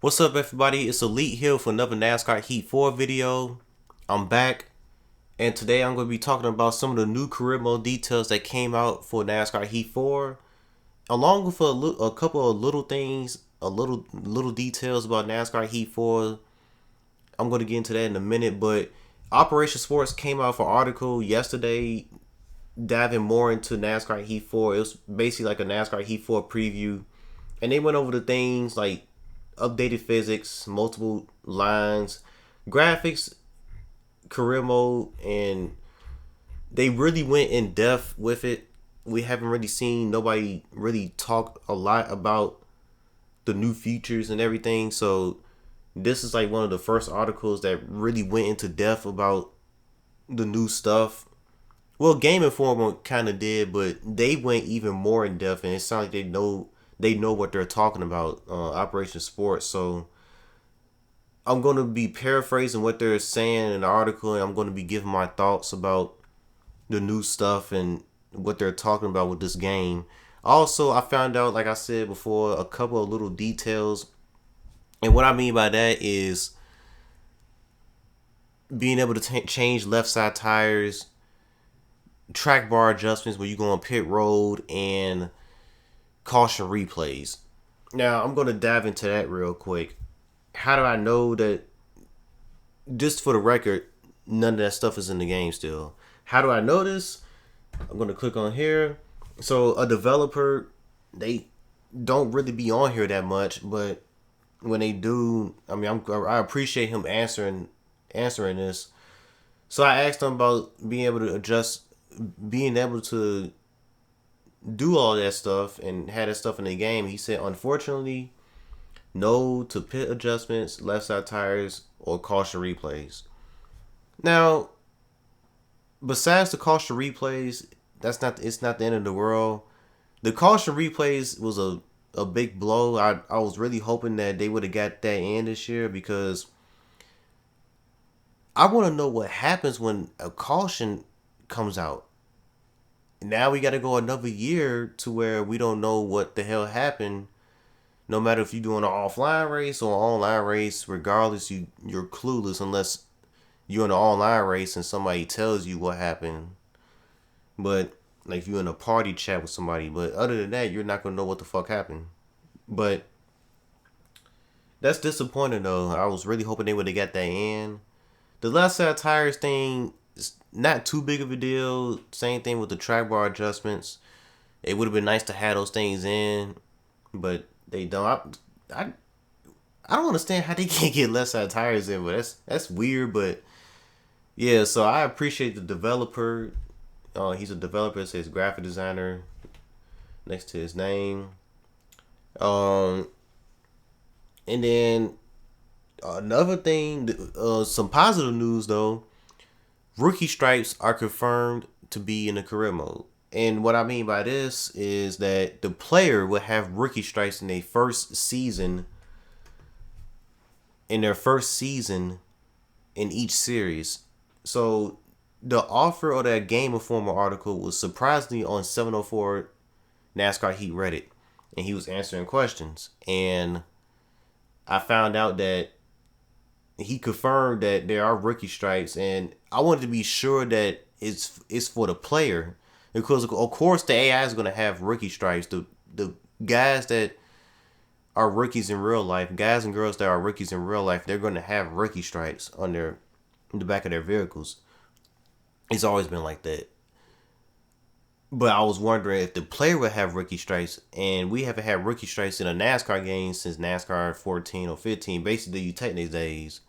What's up, everybody? It's Elite here for another NASCAR Heat 4 video. I'm back, and today I'm going to be talking about some of the new career mode details that came out for NASCAR Heat 4, along with a couple of little things, little details about NASCAR Heat 4. I'm going to get into that in a minute, but Operation Sports came out for an article yesterday diving more into NASCAR Heat 4. It was basically like a NASCAR Heat 4 preview, and they went over the things like updated physics, multiple lines, graphics, career mode, and they really went in depth with it. We haven't really seen nobody really talk a lot about the new features and everything. So this is like one of the first articles that really went into depth about the new stuff. Well, Game Informer kind of did, but they went even more in depth, and it sounds like they know what they're talking about. Operation Sports. So I'm going to be paraphrasing what they're saying in the article, and I'm going to be giving my thoughts about the new stuff and what they're talking about with this game. Also, I found out, like I said before, a couple of little details, and what I mean by that is being able to change left side tires, track bar adjustments when you go on pit road, and caution replays. Now, I'm going to dive into that real quick. How do I know that? Just for the record, none of that stuff is in the game still. How do I know this? I'm going to click on here. So a developer, they don't really be on here that much, but when they do, I appreciate him answering this. So I asked him about being able to adjust, being able to do all that stuff and had that stuff in the game. He said, unfortunately, no to pit adjustments, left side tires, or caution replays. Now, besides the caution replays, it's not the end of the world. The caution replays was a big blow. I was really hoping that they would have got that in this year, because I want to know what happens when a caution comes out. Now we got to go another year to where we don't know what the hell happened. No matter if you're doing an offline race or an online race, regardless, you're clueless unless you're in an online race and somebody tells you what happened. But like if you're in a party chat with somebody, but other than that, you're not gonna know what the fuck happened. But that's disappointing though. I was really hoping they would have got that in. The left side tires thing is not too big of a deal. Same thing with the track bar adjustments. It would have been nice to have those things in, but they don't. I don't understand how they can't get left side tires in, but that's weird. But yeah, so I appreciate the developer. He's a developer. It says graphic designer next to his name. And then another thing, some positive news though. Rookie stripes are confirmed to be in the career mode. And what I mean by this is that the player will have rookie stripes in their first season. In each series. So the author of that Game Informer article was surprisingly on 704 NASCAR Heat Reddit, and he was answering questions. And I found out that he confirmed that there are rookie stripes, and I wanted to be sure that it's for the player, because of course the AI is going to have rookie stripes. The guys that are rookies in real life, guys and girls that are rookies in real life, they're going to have rookie stripes on the back of their vehicles. It's always been like that. But I was wondering if the player would have rookie stripes, and we haven't had rookie stripes in a NASCAR game since NASCAR 14 or 15, basically you Technics days.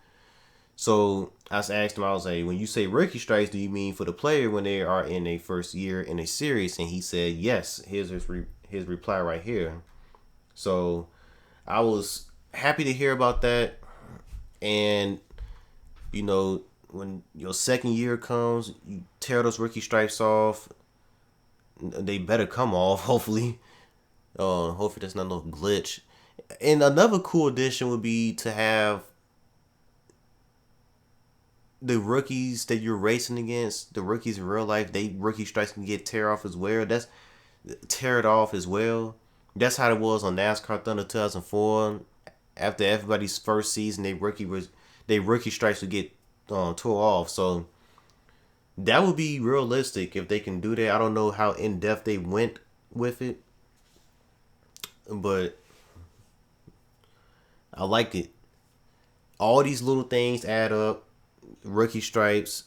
So I asked him, I was like, when you say rookie stripes, do you mean for the player when they are in their first year in a series? And he said yes. Here's his reply right here. So I was happy to hear about that. And you know, when your second year comes, you tear those rookie stripes off. They better come off, hopefully. Hopefully there's not no glitch. And another cool addition would be to have the rookies that you're racing against, the rookies in real life, they rookie stripes can get tear off as well. Tear it off as well. That's how it was on NASCAR Thunder 2004. after everybody's first season, they rookie stripes would get tore off. So that would be realistic if they can do that. I don't know how in depth they went with it, but I like it. All these little things add up. Rookie stripes.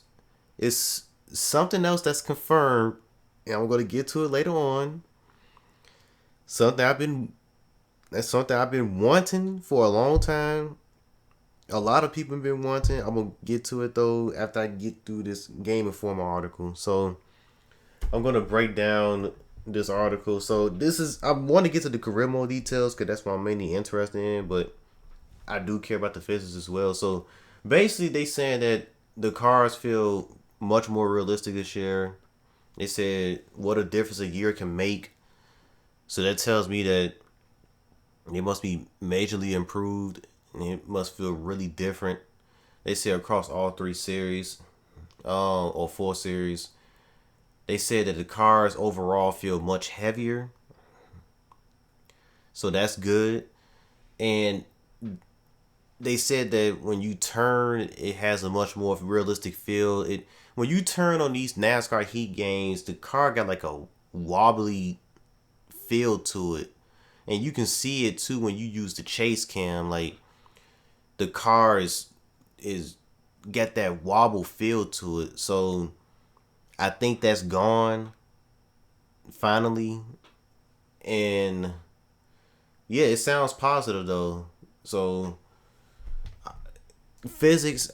It's something else that's confirmed, and I'm going to get to it later on. Something I've been That's something I've been wanting for a long time. A lot of people have been wanting. I'm gonna get to it though after I get through this Game Informer article. So I'm gonna break down this article. So I want to get to the career mode details because that's what I'm mainly interested in, but I do care about the physics as well. So basically, they saying that the cars feel much more realistic this year. They said what a difference a year can make. So that tells me that it must be majorly improved and it must feel really different. They say across all three series, or four series. They said that the cars overall feel much heavier. So that's good. And they said that when you turn, it has a much more realistic feel. When you turn on these NASCAR Heat games, the car got like a wobbly feel to it. And you can see it too when you use the chase cam. Like the car is got that wobble feel to it. So I think that's gone finally. And yeah, it sounds positive though. So physics,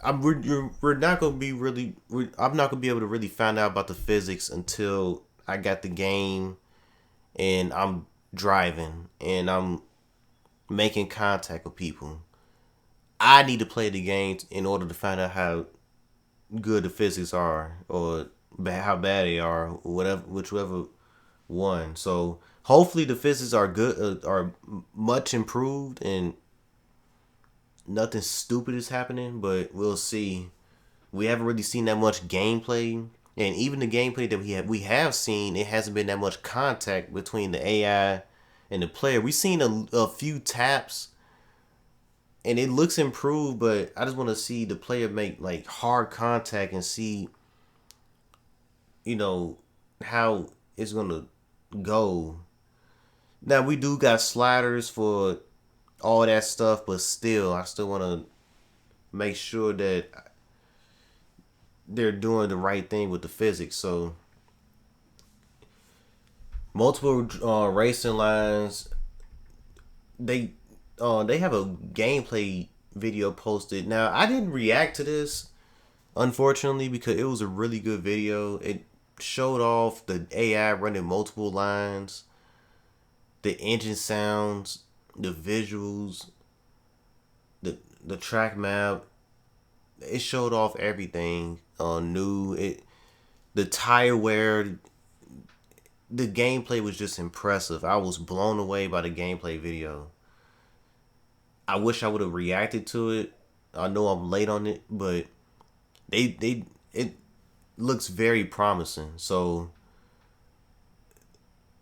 we're not gonna be really. I'm not gonna be able to really find out about the physics until I got the game and I'm driving and I'm making contact with people. I need to play the game in order to find out how good the physics are or how bad they are, whichever one. So hopefully the physics are good, are much improved, and nothing stupid is happening. But we'll see. We haven't really seen that much gameplay, and even the gameplay that we have seen, it hasn't been that much contact between the AI and the player. We've seen a few taps, and it looks improved, but I just want to see the player make like hard contact and see, how it's gonna go. Now we do got sliders for all that stuff, but still, I still want to make sure that they're doing the right thing with the physics. So multiple racing lines. They have a gameplay video posted. Now I didn't react to this, unfortunately, because it was a really good video. It showed off the AI running multiple lines, the engine sounds, the visuals, the track map. It showed off everything new. The tire wear. The gameplay was just impressive. I was blown away by the gameplay video. I wish I would have reacted to it. I know I'm late on it, but it looks very promising. So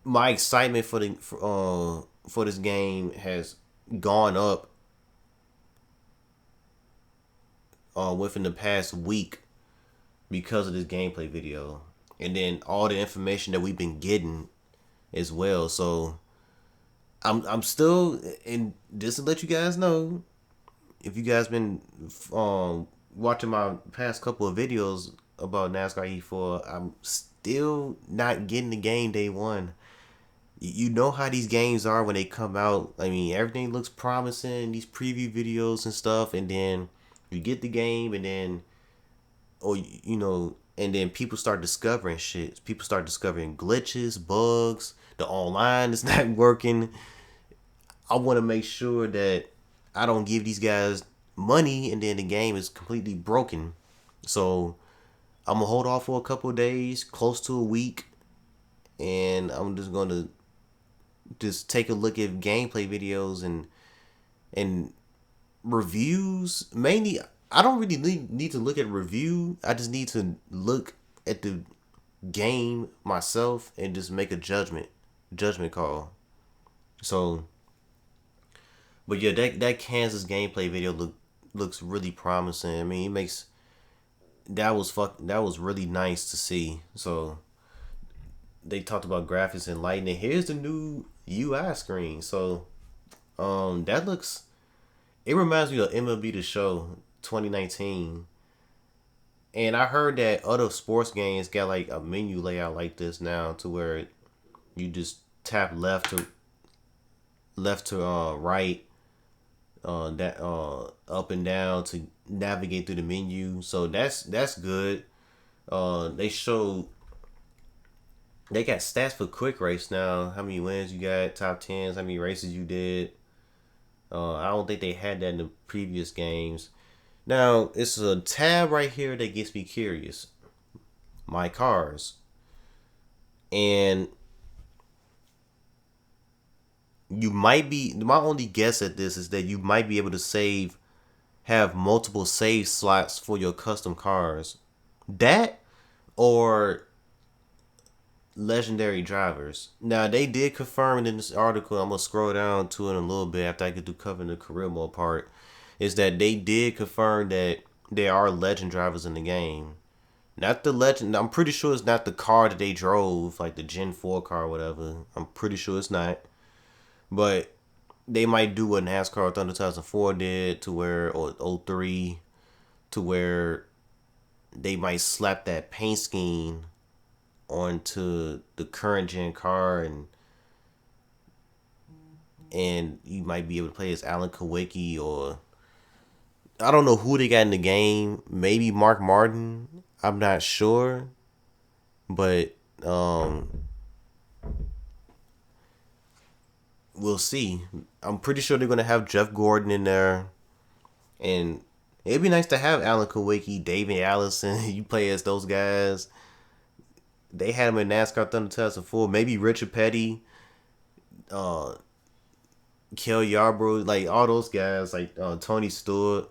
my excitement for this game has gone up within the past week because of this gameplay video, and then all the information that we've been getting as well. So I'm still, and just to let you guys know, if you guys been watching my past couple of videos about NASCAR E4, I'm still not getting the game day one. You know how these games are when they come out. I mean, everything looks promising, these preview videos and stuff, and then you get the game, and then, and then people start discovering shit. People start discovering glitches, bugs, the online is not working. I want to make sure that I don't give these guys money and then the game is completely broken. So I'm going to hold off for a couple of days, close to a week, and I'm just going to just take a look at gameplay videos and reviews. Mainly, I don't really need to look at review. I just need to look at the game myself and just make a judgment call. So But yeah, that Kansas gameplay video looks really promising. I mean, it makes that was really nice to see. So they talked about graphics and lighting. And here's the new UI screen. So that looks. It reminds me of MLB The Show 2019. And I heard that other sports games got like a menu layout like this now, to where you just tap left to right, that up and down to navigate through the menu. So that's good. They showed they got stats for quick race now. How many wins you got, top tens, how many races you did. I don't think they had that in the previous games. Now it's a tab right here that gets me curious. My cars. And you might be, my only guess at this is that you might be able to have multiple save slots for your custom cars. That or legendary drivers. Now they did confirm in this article, I'm gonna scroll down to it in a little bit after I get through covering the career mode part, is that they did confirm that there are legend drivers in the game. Not the legend, I'm pretty sure it's not the car that they drove, like the Gen 4 car or whatever. I'm pretty sure it's not. But they might do what NASCAR Thunder 2004 did, to where, or 03, to where they might slap that paint scheme onto the current gen car, and you might be able to play as Alan Kawicki, or I don't know who they got in the game. Maybe Mark Martin. I'm not sure, but we'll see. I'm pretty sure they're gonna have Jeff Gordon in there, and it'd be nice to have Alan Kawicki, David Allison. You play as those guys. They had him in NASCAR Thunder 2004. Maybe Richard Petty, uh, Kel Yarbrough, like all those guys, like Tony Stewart.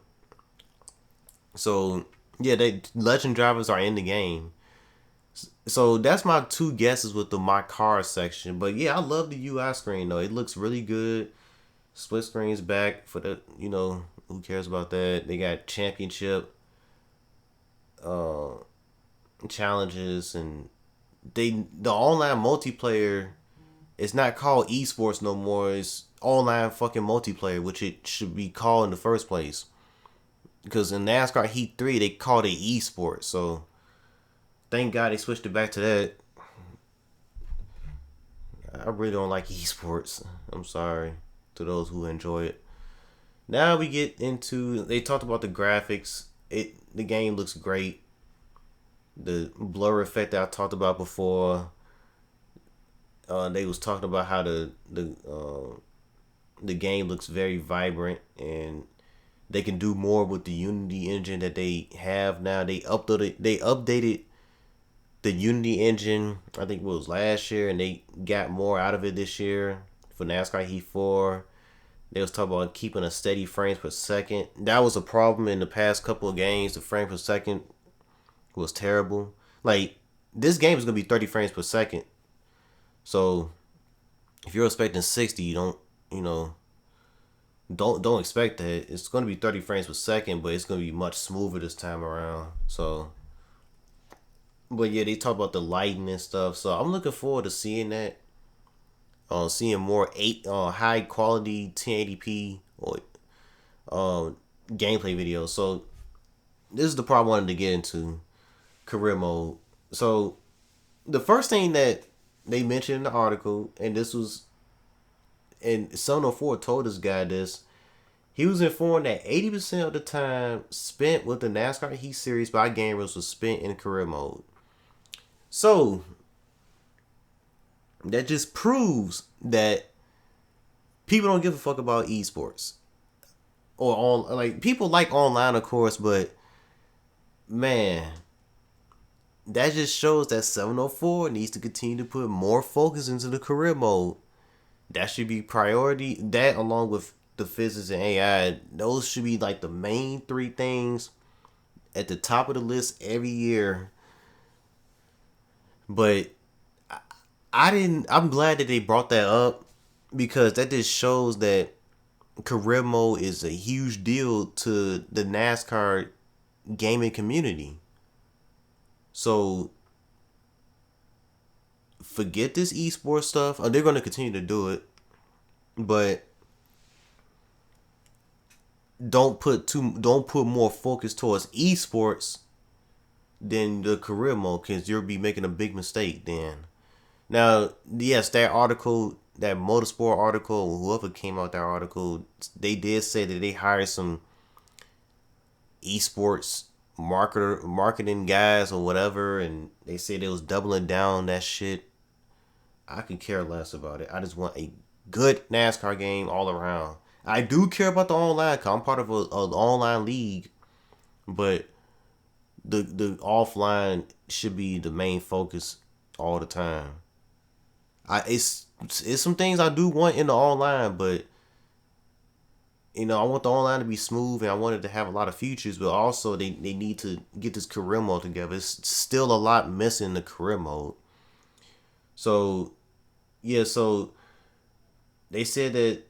So yeah, they legend drivers are in the game. So that's my two guesses with the my car section. But yeah, I love the UI screen though. It looks really good. Split screen's back for the, who cares about that? They got championship uh challenges, and the online multiplayer is not called esports no more. It's online fucking multiplayer, which it should be called in the first place. Because in NASCAR Heat 3 they called it esports. So thank God they switched it back to that. I really don't like esports. I'm sorry to those who enjoy it. Now we get into, they talked about the graphics. The game looks great. The blur effect that I talked about before. They was talking about how the game looks very vibrant, and they can do more with the Unity engine that they have now. They updated the Unity engine, I think it was last year, and they got more out of it this year for NASCAR Heat 4. They was talking about keeping a steady frames per second. That was a problem in the past couple of games. The frame per second was terrible. Like, this game is gonna be 30 frames per second. So if you're expecting 60, you don't, don't expect that. It's gonna be 30 frames per second, but it's gonna be much smoother this time around. So, but yeah, they talk about the lighting and stuff. So I'm looking forward to seeing that. Seeing more high quality 1080p or gameplay videos. So this is the part I wanted to get into, career mode. So the first thing that they mentioned in the article, and this was, and Son 04 told this guy this, he was informed that 80% of the time spent with the NASCAR Heat Series by gamers was spent in career mode. So that just proves that people don't give a fuck about esports. Or on, like, people like online, of course, but man, that just shows that 704 needs to continue to put more focus into the career mode. That should be priority. That, along with the physics and AI, those should be like the main three things at the top of the list every year. But I'm glad that they brought that up, because that just shows that career mode is a huge deal to the NASCAR gaming community. So forget this esports stuff. They're going to continue to do it, but don't put more focus towards esports than the career mode, because you'll be making a big mistake then. Now, yes, that article, that motorsport article, whoever came out with that article, they did say that they hired some esports marketing guys or whatever, and they said they was doubling down that shit. I could care less about it. I just want a good NASCAR game all around. I do care about the online, cause I'm part of an online league, but the offline should be the main focus all the time. It's some things I do want in the online, but I want the online to be smooth, and I want it to have a lot of features, but also they need to get this career mode together. It's still a lot missing in the career mode. So yeah, so they said that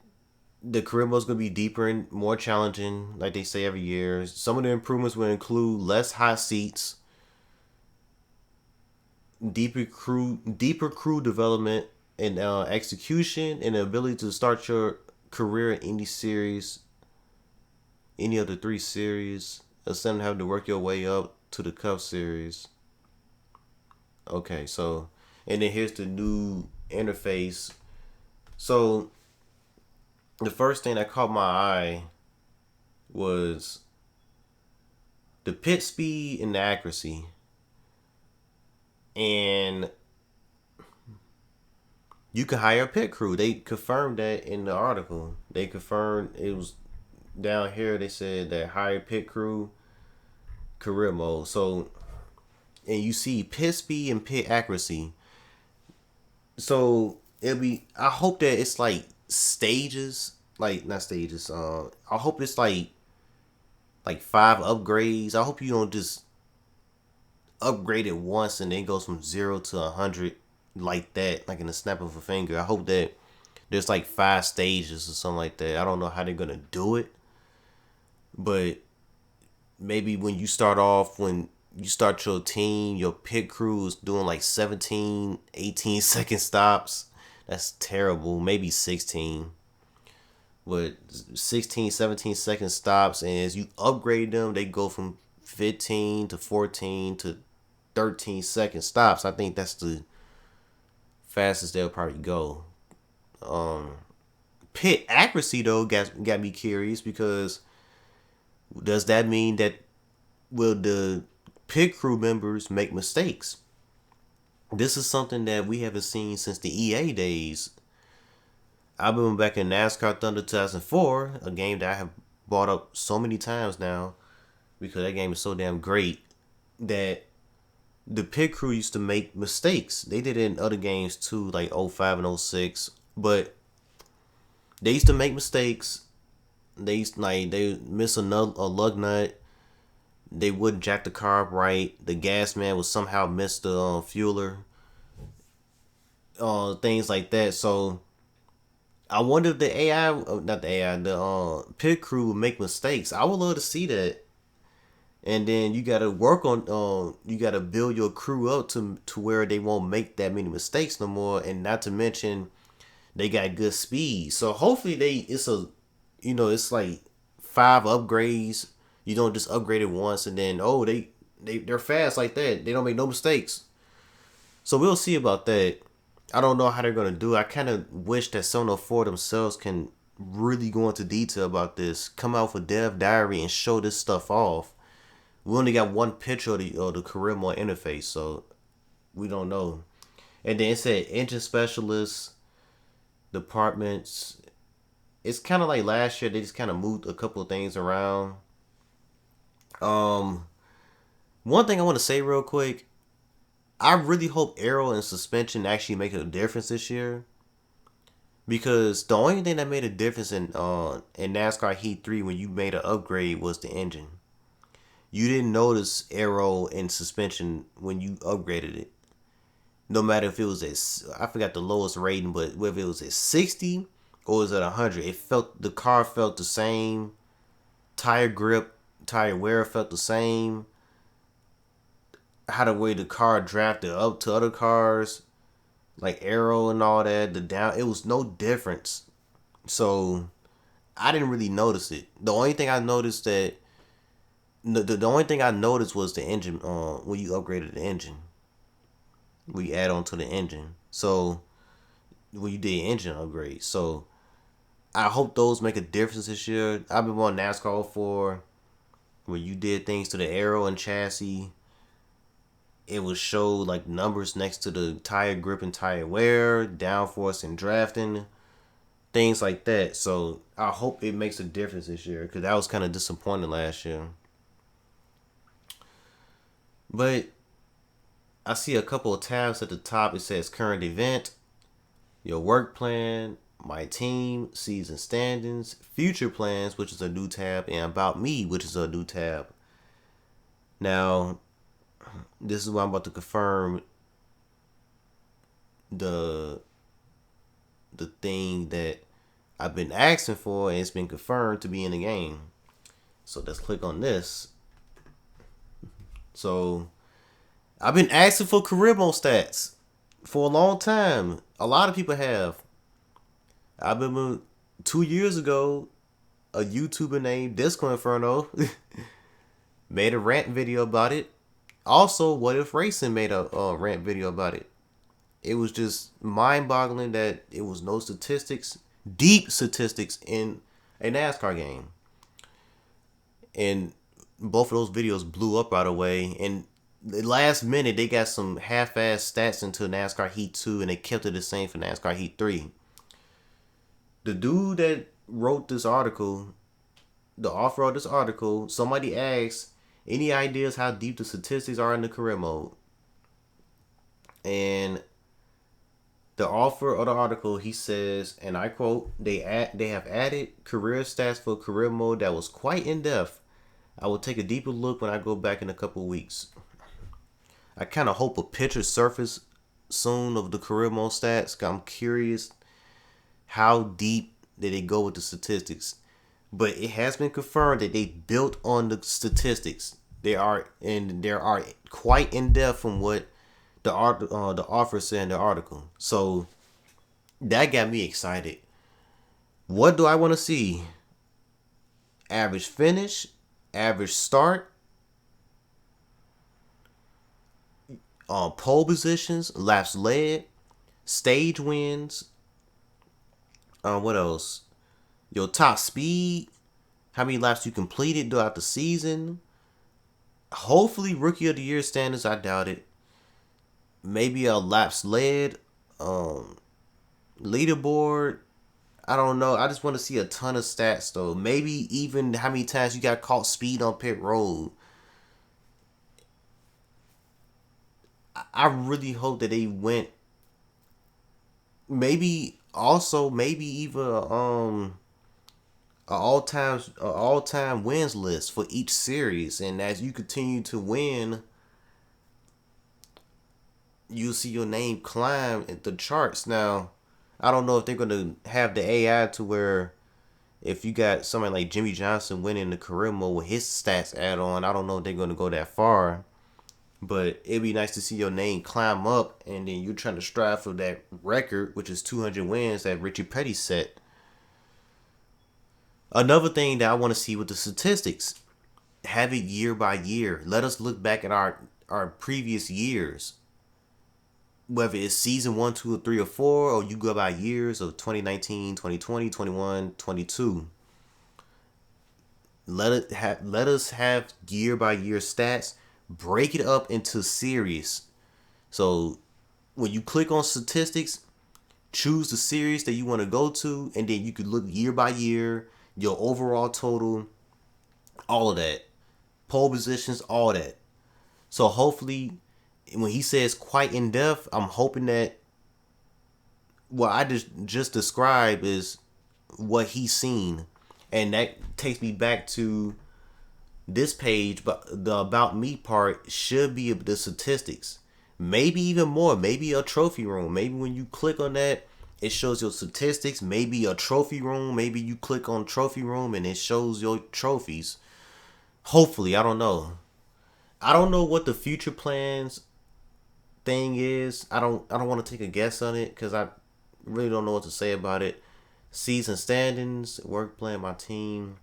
the career mode is gonna be deeper and more challenging, like they say every year. Some of the improvements will include less hot seats, deeper crew development and execution, and the ability to start your career in any of the three series, instead of having to work your way up to the Cup Series. Okay, so and then here's the new interface. So the first thing that caught my eye was the pit speed and the accuracy. And you can hire a pit crew. They confirmed that in the article. They confirmed it was down here. They said that hire pit crew career mode. So, and you see pit speed and pit accuracy. So it'll be. I hope that it's like stages, like not stages. I hope it's like 5 upgrades. I hope you don't just upgrade it once and then goes from 0 to 100 like that, like in the snap of a finger. I hope that there's like 5 stages or something like that. I don't know how they're gonna do it, but maybe when you start your team, your pit crew is doing like 17, 18 second stops. That's terrible. Maybe 16. But 16, 17 second stops, and as you upgrade them, they go from 15 to 14 to 13 second stops. I think that's the fastest they'll probably go. Pit accuracy though got me curious, because does that mean that will the pit crew members make mistakes? This is something that we haven't seen since the EA days. I remember back in NASCAR Thunder 2004, a game that I have brought up so many times now because that game is so damn great, that the pit crew used to make mistakes. They did it in other games too, like 05 and 06, but they used to make mistakes. They miss a lug nut. They wouldn't jack the car up right. The gas man would somehow miss the fueler. Things like that. So I wonder if the AI, not the AI, the pit crew would make mistakes. I would love to see that. And then you gotta work on, you gotta build your crew up to where they won't make that many mistakes no more. And not to mention, they got good speed. So hopefully it's like 5 upgrades. You don't just upgrade it once and then they're fast like that. They don't make no mistakes. So we'll see about that. I don't know how they're gonna do it. I kind of wish that Sono 4 themselves can really go into detail about this. Come out with dev diary and show this stuff off. We only got one picture of the career mode interface, so we don't know. And then it said engine specialists, departments. It's kind of like last year. They just kind of moved a couple of things around. One thing I want to say real quick. I really hope aero and suspension actually make a difference this year, because the only thing that made a difference in NASCAR Heat 3 when you made an upgrade was the engine. You didn't notice aero and suspension when you upgraded it. No matter if it was I forgot the lowest rating, but whether it was at 60 or was it 100? The car felt the same. Tire grip, tire wear felt the same. How the way the car drafted up to other cars, like aero and all that, the down, it was no difference. So I didn't really notice it. The only thing I noticed was the engine. When you upgraded the engine, we add on to the engine. So when you did engine upgrade, so I hope those make a difference this year. I've been on NASCAR for when you did things to the aero and chassis. It would show like numbers next to the tire grip and tire wear, downforce and drafting, things like that. So I hope it makes a difference this year because that was kind of disappointing last year. But I see a couple of tabs at the top. It says current event, your work plan, my team, season standings, future plans, which is a new tab, and about me, which is a new tab. Now, this is what I'm about to confirm the thing that I've been asking for, and it's been confirmed to be in the game. So let's click on this. So I've been asking for career mode stats for a long time. A lot of people have. I remember 2 years ago, a YouTuber named Disco Inferno made a rant video about it. Also, What If Racing made a rant video about it. It was just mind-boggling that it was no statistics, deep statistics in a NASCAR game. And both of those videos blew up right away. And the last minute, they got some half-ass stats into NASCAR Heat 2, and they kept it the same for NASCAR Heat 3. The dude that wrote this article, the author of this article, somebody asked, any ideas how deep the statistics are in the career mode? And the author of the article, he says, and I quote, they have added career stats for career mode that was quite in-depth. I will take a deeper look when I go back in a couple of weeks. I kind of hope a picture surface soon of the career mode stats. I'm curious how deep did they go with the statistics. But it has been confirmed that they built on the statistics. They are quite in-depth from what the author said in the article. So that got me excited. What do I want to see? Average finish, average start, pole positions, laps led, stage wins. What else? Your top speed, how many laps you completed throughout the season. Hopefully, Rookie of the Year standards. I doubt it. Maybe a laps led, leaderboard. I don't know. I just want to see a ton of stats though. Maybe even how many times you got caught speed on pit road. I really hope that they went. Maybe even all-time wins list for each series, and as you continue to win, you'll see your name climb in the charts. Now, I don't know if they're gonna have the AI to where if you got somebody like Jimmy Johnson winning the career mode with his stats add on, I don't know if they're gonna go that far. But it'd be nice to see your name climb up, and then you're trying to strive for that record, which is 200 wins that Richie Petty set. Another thing that I want to see with the statistics, have it year by year. Let us look back at our previous years. Whether it's season 1, 2, or 3, or 4, or you go by years of 2019, 2020, 21, 22. Let us have year by year stats. Break it up into series. So when you click on statistics, choose the series that you want to go to, and then you could look year by year, your overall total, all of that, pole positions, all that. So hopefully, when he says quite in depth, I'm hoping that what I just described is what he's seen, and that takes me back to this page. But the about me part should be the statistics, maybe even more, maybe a trophy room. Maybe when you click on that, It shows your statistics, maybe a trophy room, maybe you click on trophy room and it shows your trophies. Hopefully, I don't know. I don't know what the future plans thing is. I don't want to take a guess on it cuz I really don't know what to say about it. Season standings, work plan, my team.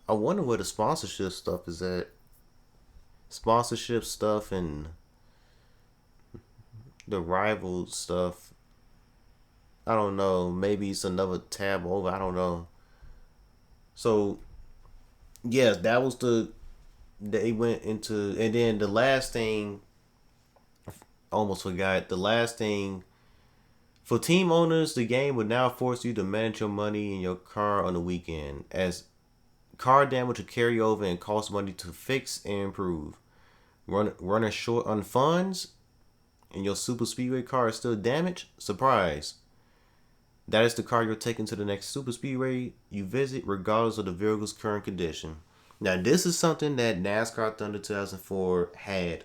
I wonder where the sponsorship stuff is at. Sponsorship stuff and the rival stuff. I don't know. Maybe it's another tab over. I don't know. So yes, that was the they went into, and then the last thing, almost forgot. The last thing for team owners, the game would now force you to manage your money in your car on the weekend, as car damage will carry over and cost money to fix and improve. Running short on funds, and your super speedway car is still damaged. Surprise! That is the car you're taking to the next super speedway you visit, regardless of the vehicle's current condition. Now, this is something that NASCAR Thunder 2004 had.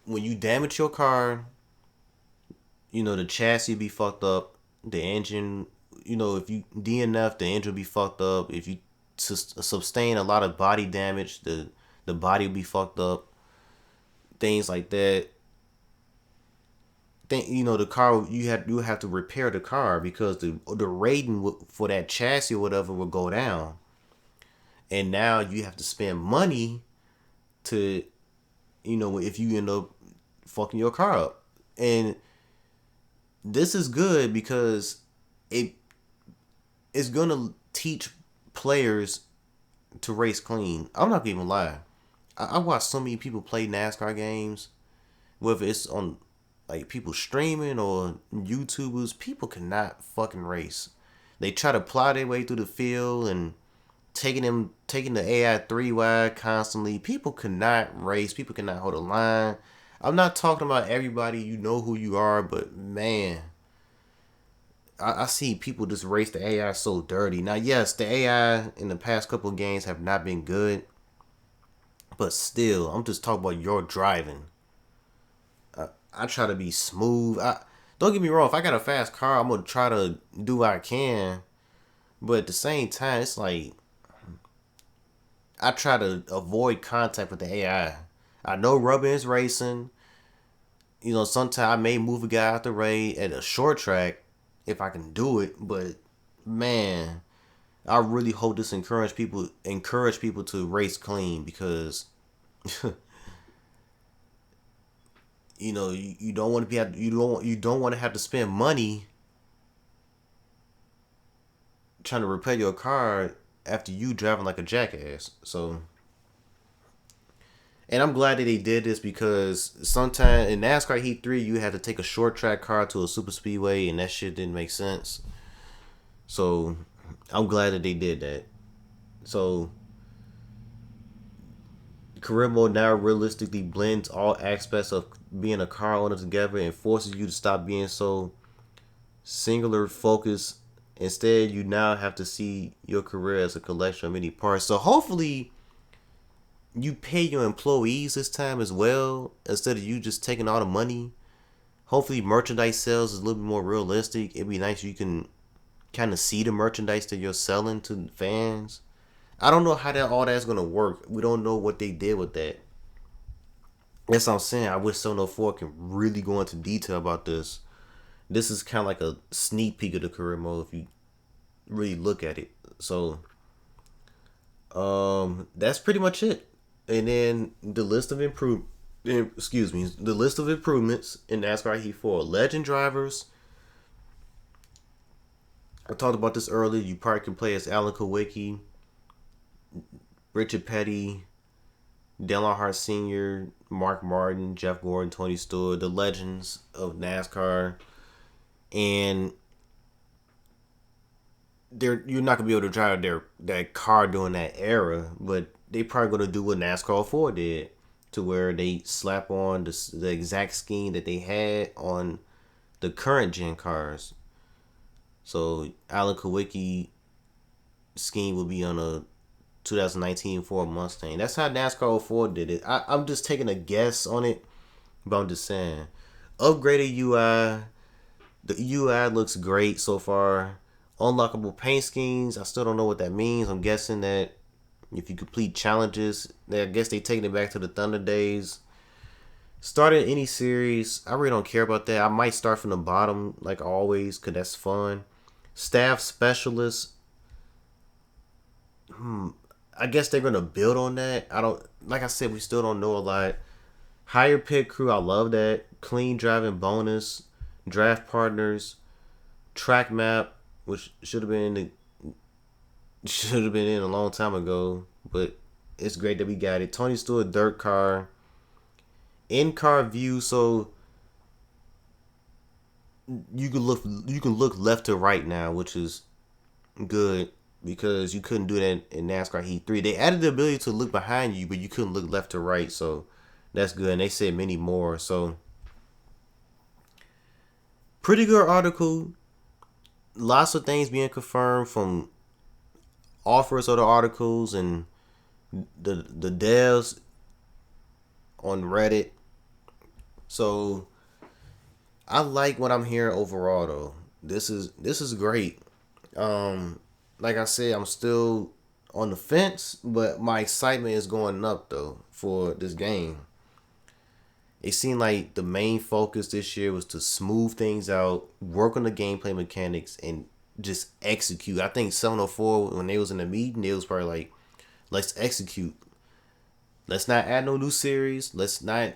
When you damage your car, the chassis be fucked up, the engine, if you DNF, the engine be fucked up. If you sustain a lot of body damage, the body will be fucked up. Things like that. The car, you have to repair the car because the rating for that chassis or whatever will go down, and now you have to spend money to, if you end up fucking your car up. And this is good because it's gonna teach players to race clean. I'm not gonna even lie. I watch so many people play NASCAR games, whether it's on like people streaming or YouTubers. People cannot fucking race. They try to plow their way through the field and taking the AI 3 wide constantly. People cannot race. People cannot hold a line. I'm not talking about everybody. You know who you are, but man, I see people just race the AI so dirty. Now, yes, the AI in the past couple of games have not been good, but still, I'm just talking about your driving. I try to be smooth. Don't get me wrong. If I got a fast car, I'm gonna try to do what I can. But at the same time, it's like I try to avoid contact with the AI. I know rubbing is racing. Sometimes I may move a guy out the way at a short track if I can do it. But man, I really hope this encourage people to race clean because you don't want to you don't want to have to spend money trying to repair your car after you driving like a jackass. So, and I'm glad that they did this because sometimes in NASCAR Heat 3 you had to take a short track car to a super speedway and that shit didn't make sense. So I'm glad that they did that. So career mode now realistically blends all aspects of being a car owner together and forces you to stop being so singular focused. Instead, you now have to see your career as a collection of many parts. So hopefully you pay your employees this time as well instead of you just taking all the money. Hopefully merchandise sales is a little bit more realistic. It'd be nice if you can kind of see the merchandise that you're selling to fans. I don't know how all that's gonna work. We don't know what they did with that. That's what I'm saying. I wish 704 can really go into detail about this. This is kind of like a sneak peek of the career mode if you really look at it. So, that's pretty much it. And then the list of the list of improvements in NASCAR Heat 4. Legend drivers. I talked about this earlier. You probably can play as Alan Kulwicki, Richard Petty, Dale Earnhardt Sr., Mark Martin, Jeff Gordon, Tony Stewart, the legends of NASCAR. And you're not gonna be able to drive that car during that era, but they probably gonna do what NASCAR 4 did, to where they slap on the exact scheme that they had on the current gen cars. So Alan Kulwicki scheme will be on a 2019 Ford Mustang. That's how NASCAR 04 did it. I'm just taking a guess on it, but I'm just saying. Upgraded UI. The UI looks great so far. Unlockable paint schemes. I still don't know what that means. I'm guessing that if you complete challenges, I guess they taking it back to the Thunder days. Starting any series, I really don't care about that. I might start from the bottom like always, cause that's fun. Staff specialists. I guess they're gonna build on that. I don't like I said, we still don't know a lot. Higher pit crew, I love that. Clean driving bonus, draft partners, track map, which should have been in a long time ago, but it's great that we got it. Tony Stewart dirt car, in car view, so you can look left to right now, which is good because you couldn't do that in NASCAR Heat 3. They added the ability to look behind you, but you couldn't look left to right, so that's good. And they said many more, so pretty good article. Lots of things being confirmed from authors of the articles and the devs on Reddit. So I like what I'm hearing overall though. This is great. Like I said, I'm still on the fence, but my excitement is going up though for this game. It seemed like the main focus this year was to smooth things out, work on the gameplay mechanics, and just execute. I think 704 when they was in the meeting, it was probably like, let's execute. Let's not add no new series. Let's not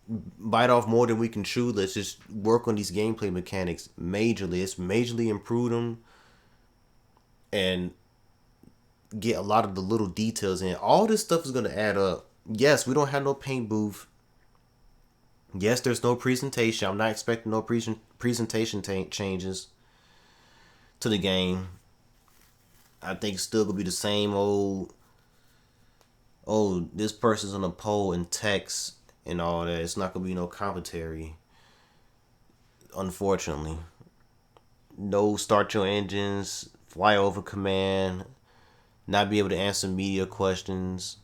bite off more than we can chew. Let's just work on these gameplay mechanics majorly. It's majorly improve them and get a lot of the little details in. All this stuff is gonna add up. Yes, we don't have no paint booth. Yes, there's no presentation. I'm not expecting no presentation changes to the game. I think it's still gonna be the same old. Oh, this person's on a pole and text and all that. It's not gonna be no commentary. Unfortunately, no start your engines, fly over command, not be able to answer media questions.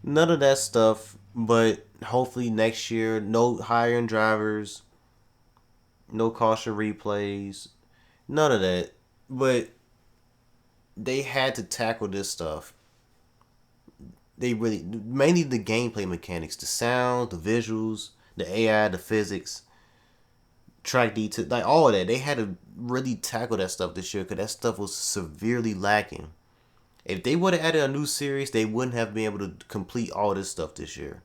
None of that stuff. But hopefully next year, no hiring drivers, no caution replays, none of that. But they had to tackle this stuff. They really, mainly the gameplay mechanics, the sound, the visuals, the AI, the physics, track detail, like all of that. They had to really tackle that stuff this year because that stuff was severely lacking. If they would have added a new series, they wouldn't have been able to complete all this stuff this year.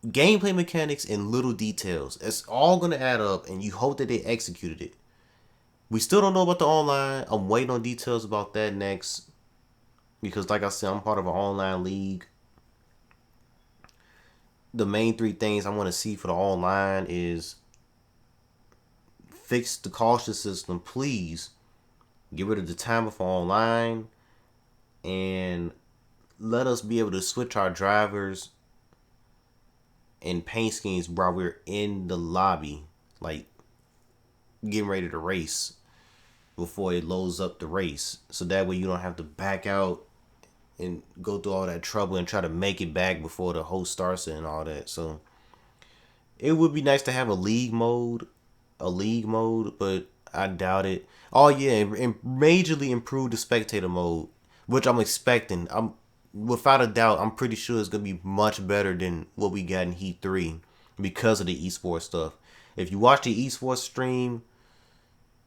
Gameplay mechanics and little details. It's all going to add up, and you hope that they executed it. We still don't know about the online. I'm waiting on details about that next. Because, like I said, I'm part of an online league. The main three things I want to see for the online is fix the caution system, please. Get rid of the timer for online. And let us be able to switch our drivers and paint schemes while we're in the lobby, like getting ready to race before it loads up the race. So that way you don't have to back out and go through all that trouble and try to make it back before the host starts it and all that. So it would be nice to have a league mode, but I doubt it. Oh yeah, and majorly improve the spectator mode, which I'm expecting. I'm without a doubt, I'm pretty sure it's gonna be much better than what we got in Heat 3 because of the esports stuff. If you watch the esports stream,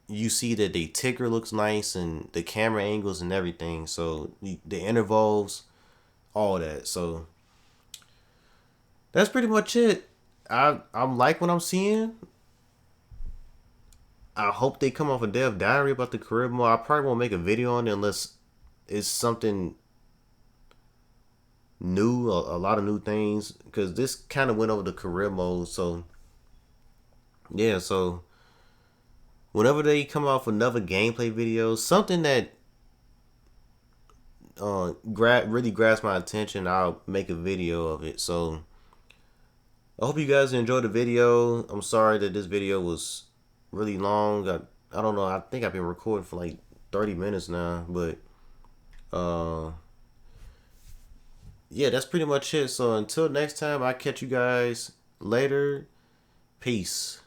you see that the ticker looks nice and the camera angles and everything. So the intervals, all that. So that's pretty much it. I'm like what I'm seeing. I hope they come off a dev diary about the career mode. I probably won't make a video on it unless it's something new, a lot of new things, because this kind of went over the career mode. So yeah, so whenever they come out with another gameplay video, something that really grabs my attention, I'll make a video of it. So I hope you guys enjoyed the video. I'm sorry that this video was really long. I don't know. I think I've been recording for like 30 minutes now, but yeah, that's pretty much it. So until next time, I catch you guys later. Peace.